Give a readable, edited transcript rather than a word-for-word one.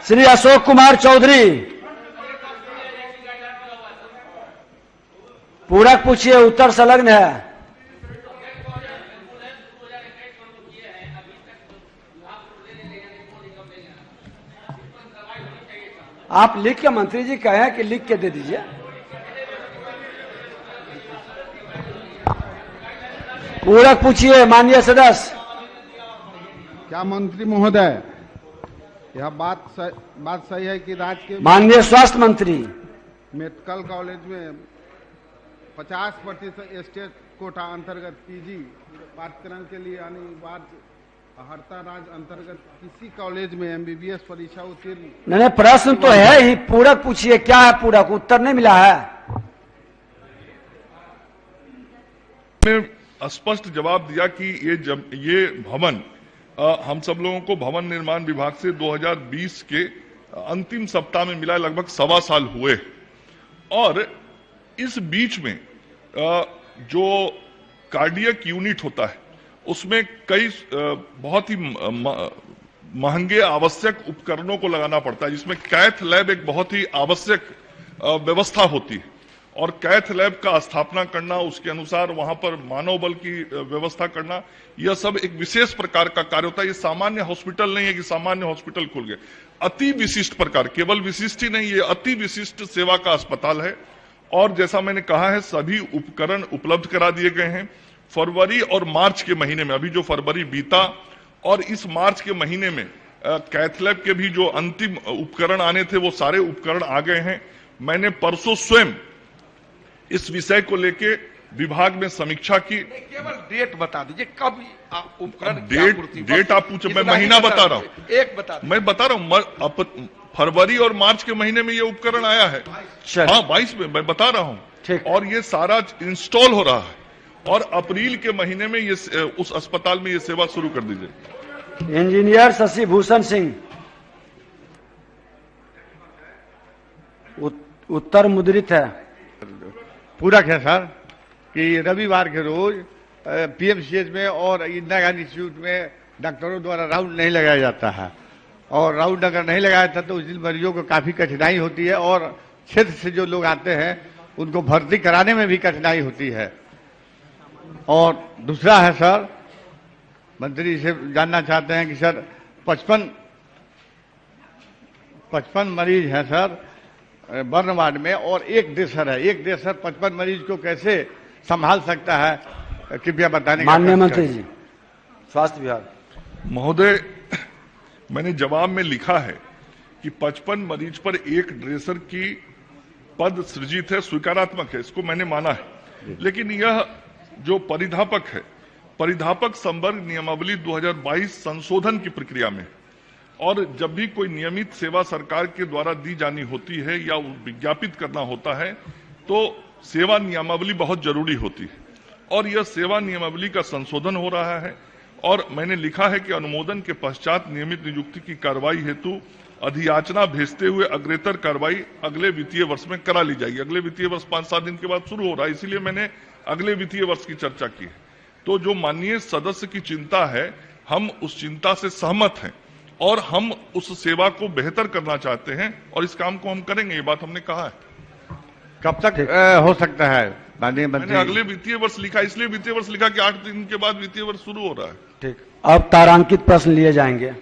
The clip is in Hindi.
श्री अशोक कुमार चौधरी, पूरक पूछिए, उत्तर संलग्न है। आप लिख के, मंत्री जी कहें कि लिख के दे दीजिए। पूरक पूछिए माननीय सदस्य। क्या मंत्री महोदय, यह बात सही है कि राज्य के माननीय स्वास्थ्य मंत्री, मेडिकल कॉलेज में 50% स्टेट कोटा अंतर्गत पीजी पाठ्यक्रम के लिए अनिवार्य हड़ता राज्य अंतर्गत किसी कॉलेज में एमबीबीएस परीक्षा उत्तीर्ण? नहीं, प्रश्न तो है ही, पूरक पूछिए क्या है पूरक, उत्तर नहीं मिला है। मैं स्पष्ट जवाब दिया कि ये भवन हम सब लोगों को भवन निर्माण विभाग से 2020 के अंतिम सप्ताह में मिला, लगभग 1.25 साल हुए। और इस बीच में जो कार्डियक यूनिट होता है उसमें कई बहुत ही महंगे आवश्यक उपकरणों को लगाना पड़ता है, जिसमें कैथ लैब एक बहुत ही आवश्यक व्यवस्था होती है। और कैथ लैब का स्थापना करना, उसके अनुसार वहां पर मानव बल की व्यवस्था करना, यह सब एक विशेष प्रकार का कार्य होता है। ये सामान्य हॉस्पिटल नहीं है कि सामान्य हॉस्पिटल खुल गए, अति विशिष्ट प्रकार, केवल विशिष्ट ही नहीं, ये अति विशिष्ट सेवा का अस्पताल है। और जैसा मैंने कहा है, सभी उपकरण उपलब्ध करा दिए गए हैं। फरवरी और मार्च के महीने में, अभी जो फरवरी बीता और इस मार्च के महीने में कैथ लैब के भी जो अंतिम उपकरण आने थे वो सारे उपकरण आ गए हैं। मैंने परसों स्वयं इस विषय को लेके विभाग में समीक्षा की। केवल डेट बता दीजिए, कब उपकरण डेट आप पूछे, मैं महीना बता रहा हूँ, एक बता, मैं बता रहा हूँ, फरवरी और मार्च के महीने में ये उपकरण आया है। हाँ, 22 में मैं बता रहा हूँ। और ये सारा इंस्टॉल हो रहा है और अप्रैल के महीने में ये उस अस्पताल में ये सेवा शुरू कर दीजिए। इंजीनियर शशि भूषण सिंह, उत्तर मुद्रित है। पूरक है सर कि रविवार के रोज पीएमसीएच में और इंदिरा गांधी इंस्टीट्यूट में डॉक्टरों द्वारा राउंड नहीं लगाया जाता है, और राउंड अगर नहीं लगाया जाता तो उस दिन मरीजों को काफी कठिनाई होती है, और क्षेत्र से जो लोग आते हैं उनको भर्ती कराने में भी कठिनाई होती है। और दूसरा है सर, मंत्री से जानना चाहते हैं कि सर 55 मरीज हैं सर बर्न वार्ड में, और एक डेसर है, एक डेसर 55 मरीज को कैसे संभाल सकता है, कृपया बताने का। माननीय मंत्री जी, स्वास्थ्य विभाग। महोदय, मैंने जवाब में लिखा है कि 55 मरीज पर एक ड्रेसर की पद सृजित है, स्वीकारात्मक है, इसको मैंने माना है। लेकिन यह जो परिधापक है, परिधापक संवर्ग नियमावली 2022 संशोधन की प्रक्रिया में, और जब भी कोई नियमित सेवा सरकार के द्वारा दी जानी होती है या विज्ञापित करना होता है तो सेवा नियमावली बहुत जरूरी होती है, और यह सेवा नियमावली का संशोधन हो रहा है। और मैंने लिखा है कि अनुमोदन के पश्चात नियमित नियुक्ति की कार्रवाई हेतु अधियाचना भेजते हुए अग्रेतर कार्रवाई अगले वित्तीय वर्ष में करा ली जाएगी। अगले वित्तीय वर्ष 5-7 दिन के बाद शुरू हो रहा है, इसीलिए मैंने अगले वित्तीय वर्ष की चर्चा की है। तो जो माननीय सदस्य की चिंता है, हम उस चिंता से सहमत हैं और हम उस सेवा को बेहतर करना चाहते हैं और इस काम को हम करेंगे, ये बात हमने कहा है। कब तक हो सकता है माननीय मंत्री? मैंने अगले वित्तीय वर्ष लिखा, इसलिए वित्तीय वर्ष लिखा कि 8 दिन के बाद वित्तीय वर्ष शुरू हो रहा है। ठीक, अब तारांकित प्रश्न लिए जाएंगे।